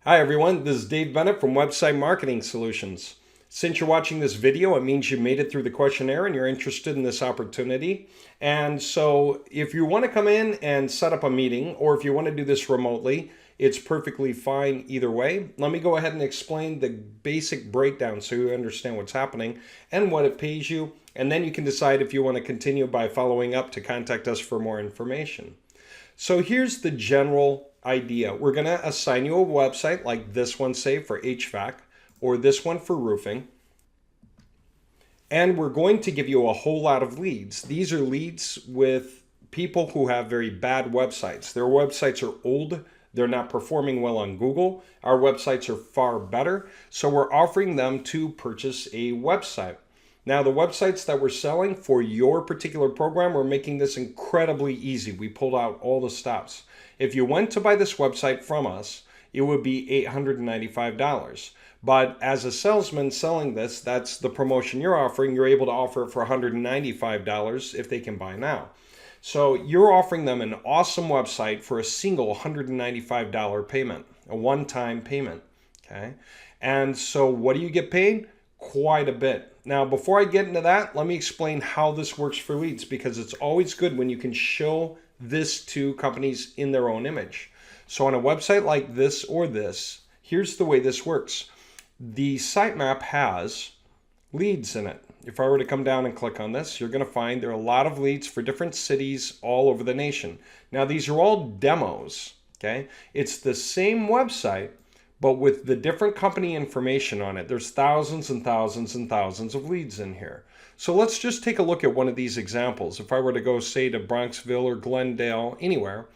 Hi everyone, this is Dave Bennett from Website Marketing Solutions. Since you're watching this video, it means you made it through the questionnaire and you're interested in this opportunity. And so if you want to come in and set up a meeting, or if you want to do this remotely, it's perfectly fine either way. Let me go ahead and explain the basic breakdown so you understand what's happening and what it pays you. And then you can decide if you want to continue by following up to contact us for more information. So here's the general idea. We're going to assign you a website like this one, say, for HVAC, or this one for roofing. And we're going to give you a whole lot of leads. These are leads with people who have very bad websites. Their websites are old. They're not performing well on Google. Our websites are far better. So we're offering them to purchase a website. Now, the websites that we're selling for your particular program, we're making this incredibly easy. We pulled out all the stops. If you went to buy this website from us, it would be $895. But as a salesman selling this, that's the promotion you're offering. You're able to offer it for $195 if they can buy now. So you're offering them an awesome website for a single $195 payment, a one-time payment. Okay. And so what do you get paid? Quite a bit. Now, before I get into that, let me explain how this works for leads, because it's always good when you can show this to companies in their own image. So on a website like this or this, here's the way this works. The sitemap has leads in it. If I were to come down and click on this, you're going to find there are a lot of leads for different cities all over the nation. Now, these are all demos, okay? It's the same website, but with the different company information on it. There's thousands and thousands and thousands of leads in here. So let's just take a look at one of these examples. If I were to go, say, to Bronxville or Glendale, anywhere,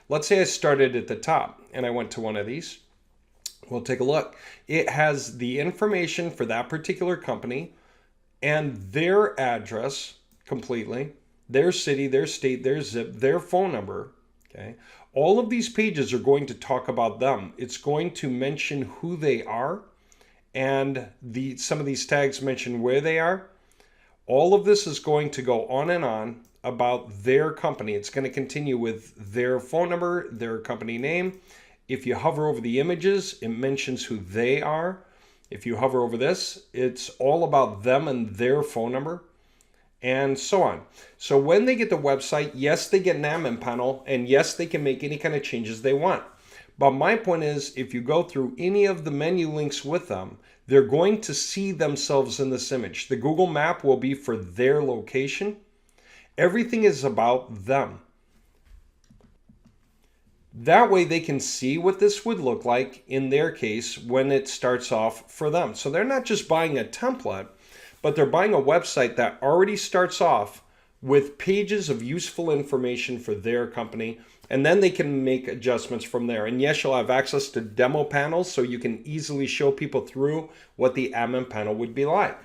let's say I started at the top and I went to one of these. We'll take a look. It has the information for that particular company and their address completely, their city, their state, their zip, their phone number, okay? All of these pages are going to talk about them. It's going to mention who they are, and some of these tags mention where they are. All of this is going to go on and on about their company. It's going to continue with their phone number, their company name. If you hover over the images, it mentions who they are. If you hover over this, it's all about them and their phone number, and so on. So when they get the website, yes, they get an admin panel, and yes, they can make any kind of changes they want. But my point is, if you go through any of the menu links with them, they're going to see themselves in this image. The Google map will be for their location. Everything is about them. That way they can see what this would look like in their case when it starts off for them. So they're not just buying a template, but they're buying a website that already starts off with pages of useful information for their company, and then they can make adjustments from there. And yes, you'll have access to demo panels so you can easily show people through what the admin panel would be like.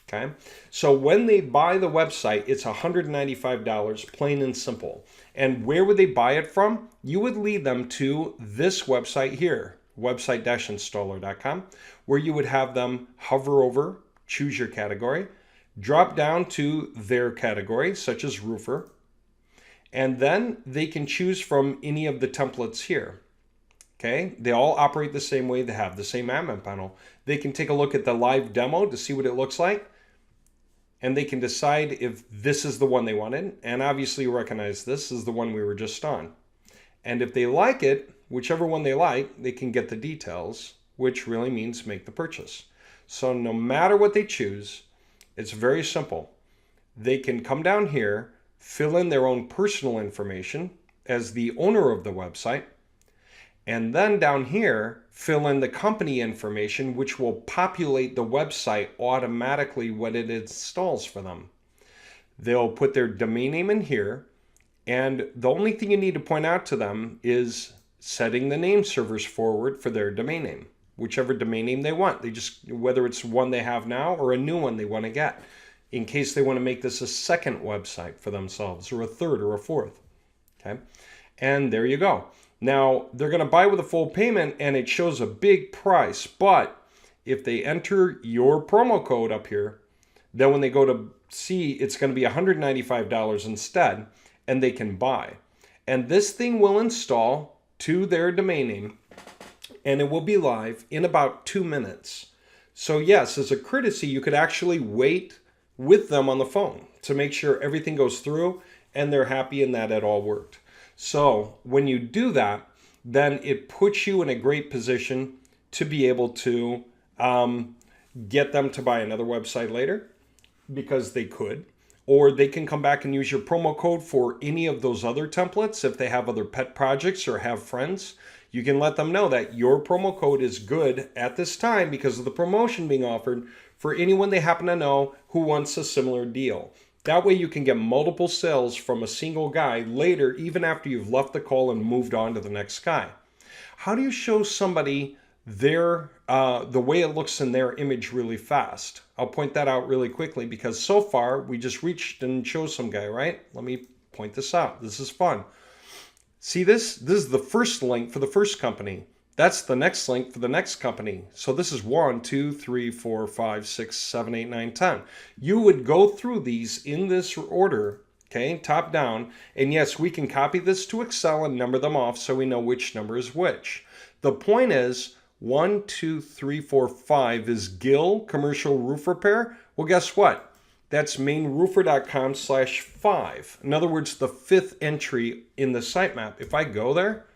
Okay, so when they buy the website, it's $195, plain and simple. And where would they buy it from? You would lead them to this website here, website-installer.com, where you would have them hover over, choose your category, drop down to their category, such as roofer, and then they can choose from any of the templates here. Okay, they all operate the same way. They have the same admin panel. They can take a look at the live demo to see what it looks like, and they can decide if this is the one they wanted. And obviously you recognize this is the one we were just on. And if they like it, whichever one they like, they can get the details, which really means make the purchase. So no matter what they choose, it's very simple. They can come down here, fill in their own personal information as the owner of the website, and then down here, fill in the company information, which will populate the website automatically when it installs for them. They'll put their domain name in here, and the only thing you need to point out to them is setting the name servers forward for their domain name, whichever domain name they want. They just, whether it's one they have now or a new one they want to get, in case they want to make this a second website for themselves, or a third or a fourth. Okay, and there you go. Now, they're going to buy with a full payment, and it shows a big price. But if they enter your promo code up here, then when they go to see, it's going to be $195 instead, and they can buy. And this thing will install to their domain name and it will be live in about 2 minutes. So yes, as a courtesy, you could actually wait with them on the phone to make sure everything goes through and they're happy and that it all worked. So when you do that, then it puts you in a great position to be able to get them to buy another website later, because they could, or they can come back and use your promo code for any of those other templates. If they have other pet projects or have friends, you can let them know that your promo code is good at this time because of the promotion being offered for anyone they happen to know who wants a similar deal. That way you can get multiple sales from a single guy later, even after you've left the call and moved on to the next guy. How do you show somebody the way it looks in their image really fast? I'll point that out really quickly because so far we just reached and chose some guy, right? Let me point this out. This is fun. See this? This is the first link for the first company. That's the next link for the next company. So this is 1, 2, 3, 4, 5, 6, 7, 8, 9, 10. You would go through these in this order, okay, top down. And yes, we can copy this to Excel and number them off so we know which number is which. The point is 1, 2, 3, 4, 5 is Gill Commercial Roof Repair. Well, guess what? That's mainroofer.com/5. In other words, the 5th entry in the sitemap. If I go there,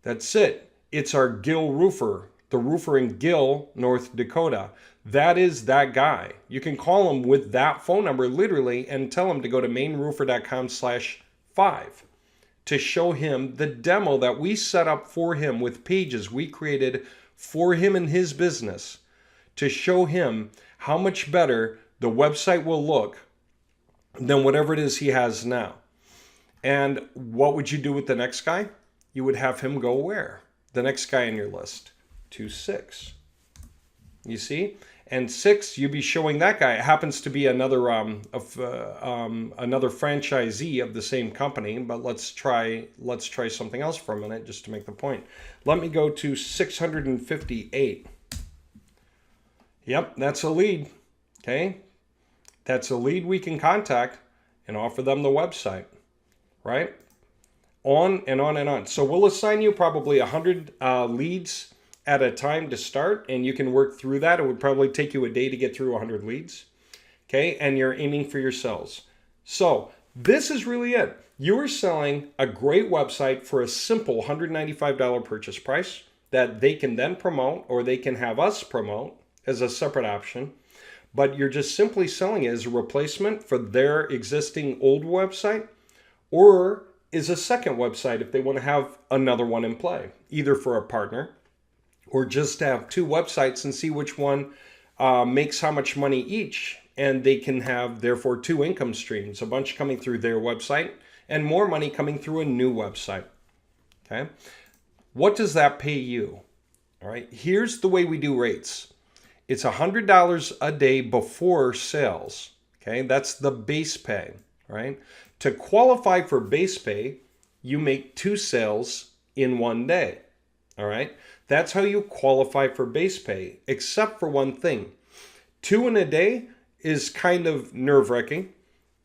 that's it. It's our Gill roofer, the roofer in Gill, North Dakota. That is that guy. You can call him with that phone number literally and tell him to go to mainroofer.com/5 to show him the demo that we set up for him with pages we created for him and his business, to show him how much better the website will look than whatever it is he has now. And what would you do with the next guy? You would have him go where? The next guy on your list, to 6. You see? And 6, you'd be showing that guy. It happens to be another another franchisee of the same company, but let's try something else for a minute just to make the point. Let me go to 658. Yep, that's a lead. Okay? That's a lead we can contact and offer them the website, right? On and on and on. So we'll assign you probably 100 leads at a time to start, and you can work through that. It would probably take you a day to get through 100 leads. Okay, and you're aiming for your sales. So this is really it. You are selling a great website for a simple $195 purchase price that they can then promote, or they can have us promote as a separate option. But you're just simply selling it as a replacement for their existing old website, or is a second website if they want to have another one in play, either for a partner or just to have 2 websites and see which one makes how much money each. And they can have, therefore, 2 income streams, a bunch coming through their website and more money coming through a new website. Okay. What does that pay you? All right. Here's the way we do rates. It's $100 a day before sales. Okay. That's the base pay, right? To qualify for base pay, you make 2 sales in 1 day. All right. That's how you qualify for base pay, except for one thing. 2 in a day is kind of nerve-wracking.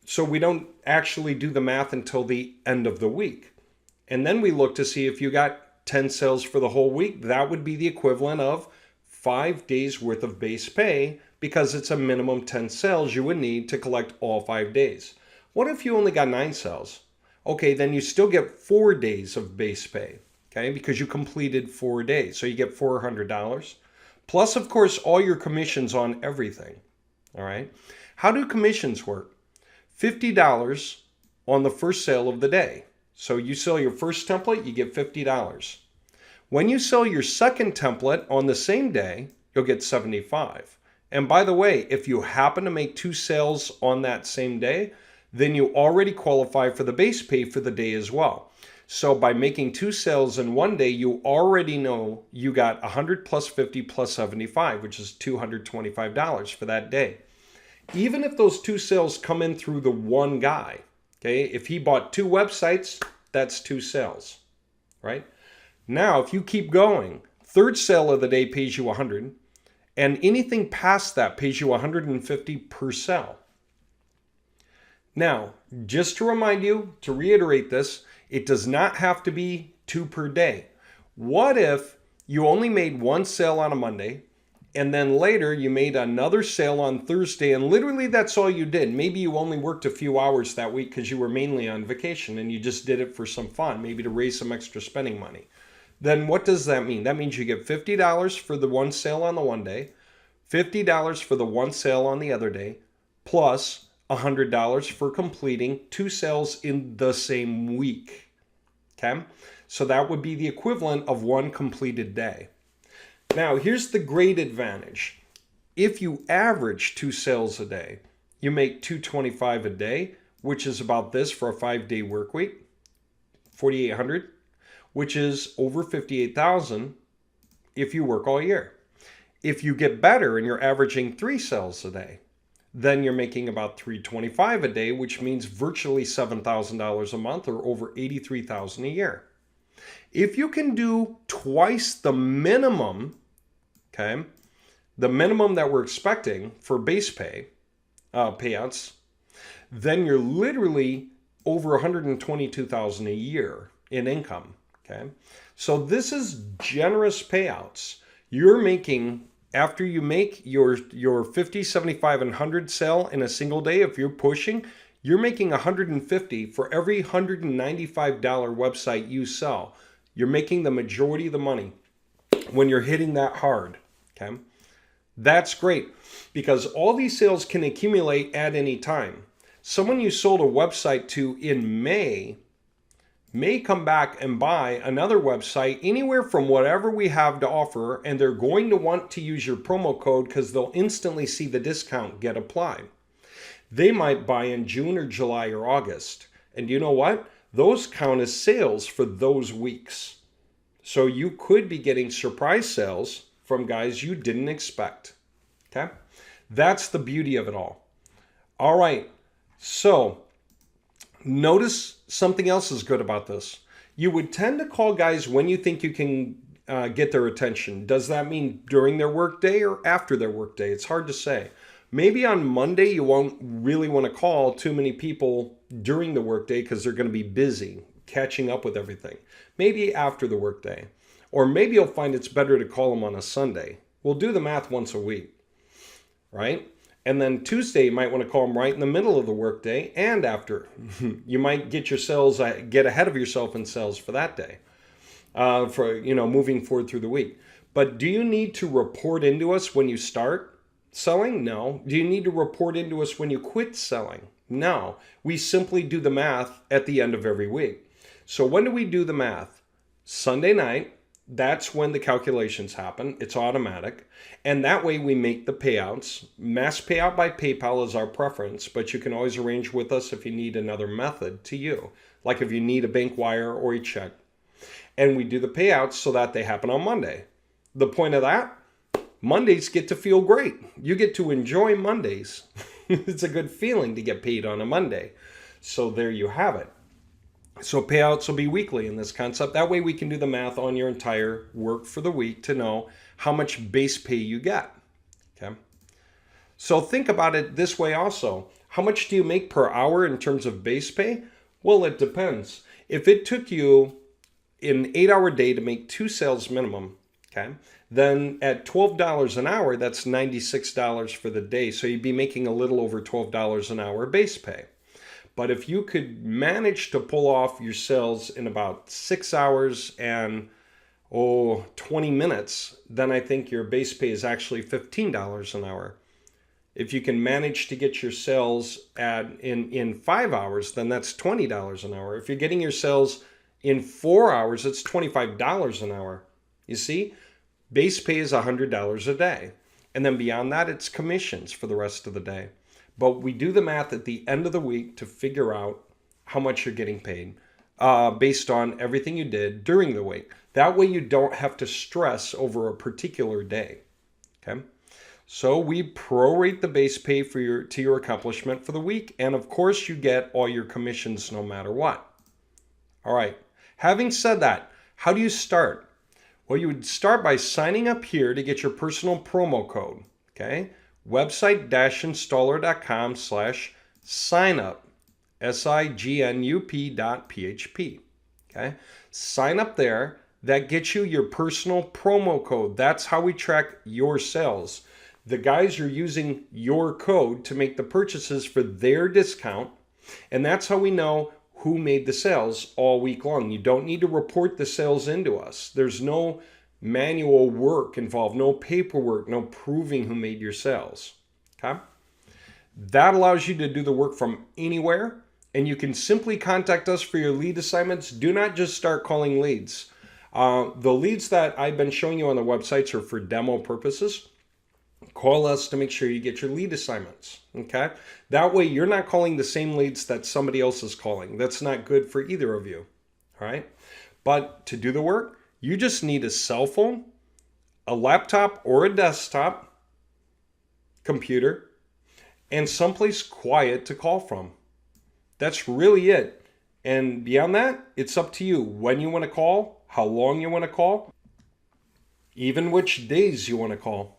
So we don't actually do the math until the end of the week. And then we look to see if you got 10 sales for the whole week. That would be the equivalent of 5 days worth of base pay, because it's a minimum 10 sales you would need to collect all 5 days. What if you only got 9 sales? Okay, then you still get 4 days of base pay, okay, because you completed 4 days. So you get $400. Plus, of course, all your commissions on everything, all right? How do commissions work? $50 on the first sale of the day. So you sell your first template, you get $50. When you sell your second template on the same day, you'll get $75. And by the way, if you happen to make 2 sales on that same day, then you already qualify for the base pay for the day as well. So by making 2 sales in 1 day, you already know you got 100 plus 50 plus 75, which is $225 for that day. Even if those 2 sales come in through the one guy, okay, if he bought 2 websites, that's 2 sales, right? Now, if you keep going, third sale of the day pays you 100, and anything past that pays you 150 per sale. Now, just to remind you, to reiterate this, it does not have to be 2 per day. What if you only made one sale on a Monday, and then later you made another sale on Thursday, and literally that's all you did. Maybe you only worked a few hours that week because you were mainly on vacation and you just did it for some fun, maybe to raise some extra spending money. Then what does that mean? That means you get $50 for the one sale on the one day, $50 for the one sale on the other day, plus $100 for completing two sales in the same week. Okay? So that would be the equivalent of one completed day. Now, here's the great advantage. If you average two sales a day, you make $225 a day, which is about this for a 5-day work week, $4,800, which is over $58,000 if you work all year. If you get better and you're averaging 3 sales a day, then you're making about $325 a day, which means virtually $7,000 a month or over $83,000 a year. If you can do twice the minimum, okay, the minimum that we're expecting for base pay, payouts, then you're literally over $122,000 a year in income, okay? So this is generous payouts. You're making, after you make your 50, 75, and 100 sell in a single day, if you're pushing, you're making $150 for every $195 website you sell. You're making the majority of the money when you're hitting that hard, okay? That's great because all these sales can accumulate at any time. Someone you sold a website to in May come back and buy another website anywhere from whatever we have to offer, and they're going to want to use your promo code because they'll instantly see the discount get applied. They might buy in June or July or August. And you know what? Those count as sales for those weeks. So you could be getting surprise sales from guys you didn't expect. Okay? That's the beauty of it all. All right. So notice something else is good about this. You would tend to call guys when you think you can get their attention. Does that mean during their workday or after their workday? It's hard to say. Maybe on Monday you won't really want to call too many people during the workday because they're going to be busy catching up with everything. Maybe after the workday. Or maybe you'll find it's better to call them on a Sunday. We'll do the math once a week, right? And then Tuesday you might want to call them right in the middle of the workday and after. You might get your sales, get ahead of yourself in sales for that day, for moving forward through the week. But do you need to report into us when you start selling? No. Do you need to report into us when you quit selling? No. We simply do the math at the end of every week. So when do we do the math? Sunday night. That's when the calculations happen. It's automatic. And that way we make the payouts. Mass payout by PayPal is our preference, but you can always arrange with us if you need another method to you, like if you need a bank wire or a check. And we do the payouts so that they happen on Monday. The point of that? Mondays get to feel great. You get to enjoy Mondays. It's a good feeling to get paid on a Monday. So there you have it. So payouts will be weekly in this concept. That way we can do the math on your entire work for the week to know how much base pay you get. Okay. So think about it this way also. How much do you make per hour in terms of base pay? Well, it depends. If it took you an 8-hour day to make 2 sales minimum, okay, then at $12 an hour, that's $96 for the day. So you'd be making a little over $12 an hour base pay. But if you could manage to pull off your sales in about 6 hours and 20 minutes, then I think your base pay is actually $15 an hour. If you can manage to get your sales in 5 hours, then that's $20 an hour. If you're getting your sales in 4 hours, it's $25 an hour. You see, base pay is $100 a day. And then beyond that, it's commissions for the rest of the day. But we do the math at the end of the week to figure out how much you're getting paid based on everything you did during the week. That way you don't have to stress over a particular day. Okay? So we prorate the base pay to your accomplishment for the week. And of course, you get all your commissions no matter what. All right. Having said that, how do you start? Well, you would start by signing up here to get your personal promo code. Okay? website-installer.com/signup, signup.php. Okay? Sign up there. that gets you your personal promo code. That's how we track your sales. The guys are using your code to make the purchases for their discount, and that's how we know who made the sales all week long. You don't need to report the sales into us. There's no manual work involved, no paperwork, no proving who made your sales. Okay? That allows you to do the work from anywhere, and you can simply contact us for your lead assignments. Do not just start calling leads. The leads that I've been showing you on the websites are for demo purposes. Call us to make sure you get your lead assignments, okay? That way you're not calling the same leads that somebody else is calling. That's not good for either of you, all right? But to do the work, you just need a cell phone, a laptop or a desktop computer, and someplace quiet to call from. That's really it. And beyond that, it's up to you when you want to call, how long you want to call, even which days you want to call.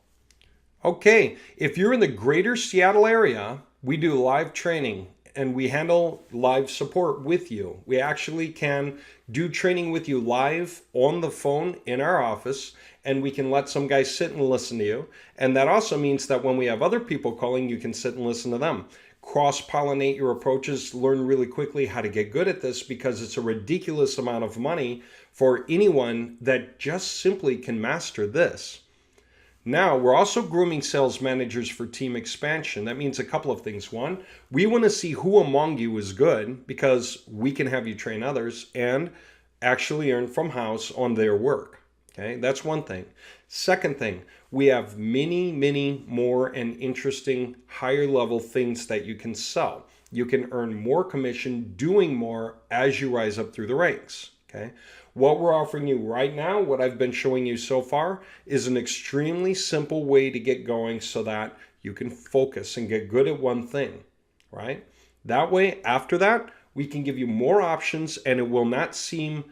Okay, if you're in the greater Seattle area, we do live training and we handle live support with you. We actually can do training with you live on the phone in our office, and we can let some guys sit and listen to you. And that also means that when we have other people calling, you can sit and listen to them. Cross-pollinate your approaches, learn really quickly how to get good at this, because it's a ridiculous amount of money for anyone that just simply can master this. Now, we're also grooming sales managers for team expansion. That means a couple of things. One, we want to see who among you is good, because we can have you train others and actually earn from house on their work. Okay, that's one thing. Second thing, we have many more and interesting higher level things that you can sell. You can earn more commission doing more as you rise up through the ranks. Okay. What we're offering you right now, what I've been showing you so far, is an extremely simple way to get going so that you can focus and get good at one thing, right? That way, after that, we can give you more options and it will not seem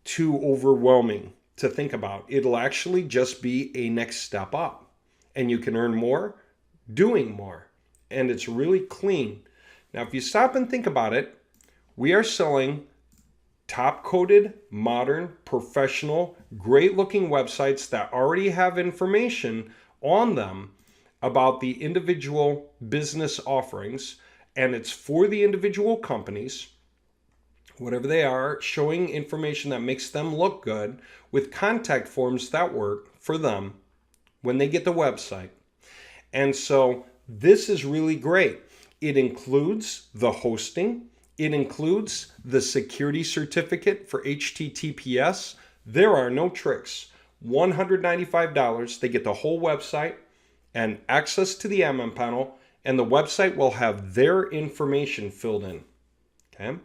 too overwhelming to think about. It'll actually just be a next step up, and you can earn more doing more, and it's really clean. Now, if you stop and think about it, we are selling top-coded, modern, professional, great-looking websites that already have information on them about the individual business offerings, and it's for the individual companies, whatever they are, showing information that makes them look good with contact forms that work for them when they get the website. And so this is really great. It includes the hosting. It includes the security certificate for HTTPS. There are no tricks. $195. They get the whole website and access to the admin panel, and the website will have their information filled in. Okay?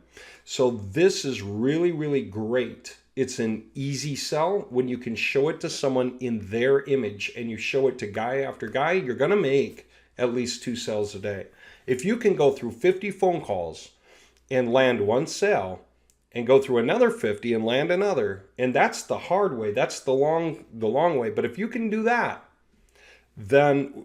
So this is really great. It's an easy sell when you can show it to someone in their image, and you show it to guy after guy, you're going to make at least 2 sales a day. If you can go through 50 phone calls and land 1 sale, and go through another 50 and land another, and that's the hard way, that's the long way. But if you can do that, then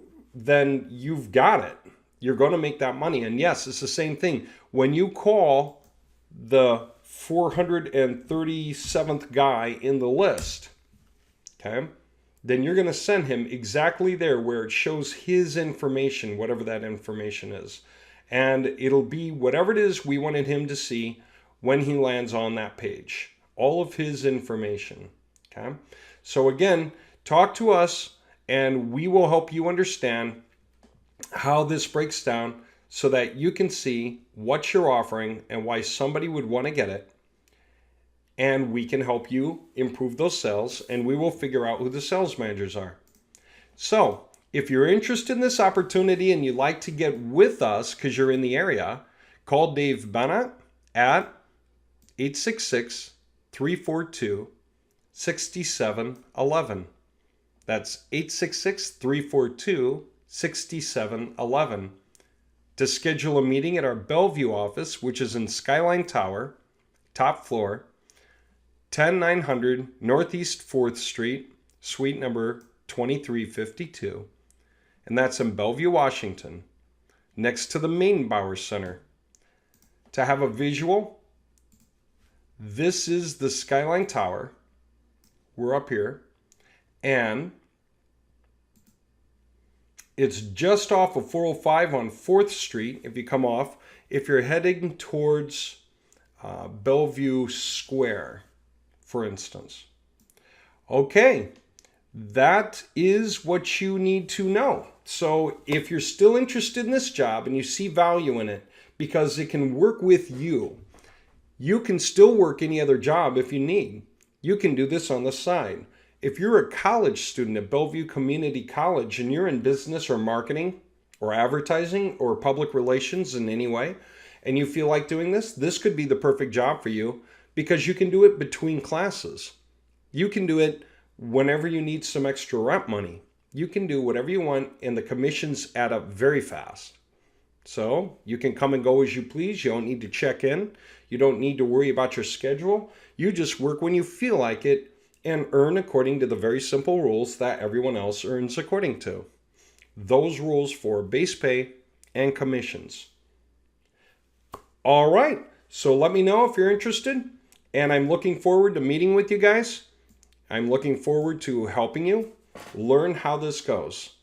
you've got it. You're going to make that money. And yes, it's the same thing. When you call the 437th guy in the list, okay, then you're going to send him exactly there where it shows his information, whatever that information is. And it'll be whatever it is we wanted him to see when he lands on that page. All of his information. Okay? So again, talk to us and we will help you understand how this breaks down so that you can see what you're offering and why somebody would want to get it. And we can help you improve those sales, and we will figure out who the sales managers are. So, if you're interested in this opportunity and you'd like to get with us because you're in the area, call Dave Bennett at 866-342-6711. That's 866-342-6711. To schedule a meeting at our Bellevue office, which is in Skyline Tower, top floor, 10900 Northeast 4th Street, suite number 2352. And that's in Bellevue, Washington, next to the Meydenbauer Center. To have a visual, this is the Skyline Tower. We're up here. And it's just off of 405 on 4th Street. If you come off, if you're heading towards Bellevue Square, for instance. Okay, that is what you need to know. So if you're still interested in this job and you see value in it because it can work with you, you can still work any other job if you need. You can do this on the side. If you're a college student at Bellevue Community College and you're in business or marketing or advertising or public relations in any way, and you feel like doing this, this could be the perfect job for you because you can do it between classes. You can do it whenever you need some extra rent money. You can do whatever you want and the commissions add up very fast. So you can come and go as you please. You don't need to check in. You don't need to worry about your schedule. You just work when you feel like it and earn according to the very simple rules that everyone else earns according to. Those rules for base pay and commissions. All right, so let me know if you're interested, and I'm looking forward to meeting with you guys. I'm looking forward to helping you learn how this goes.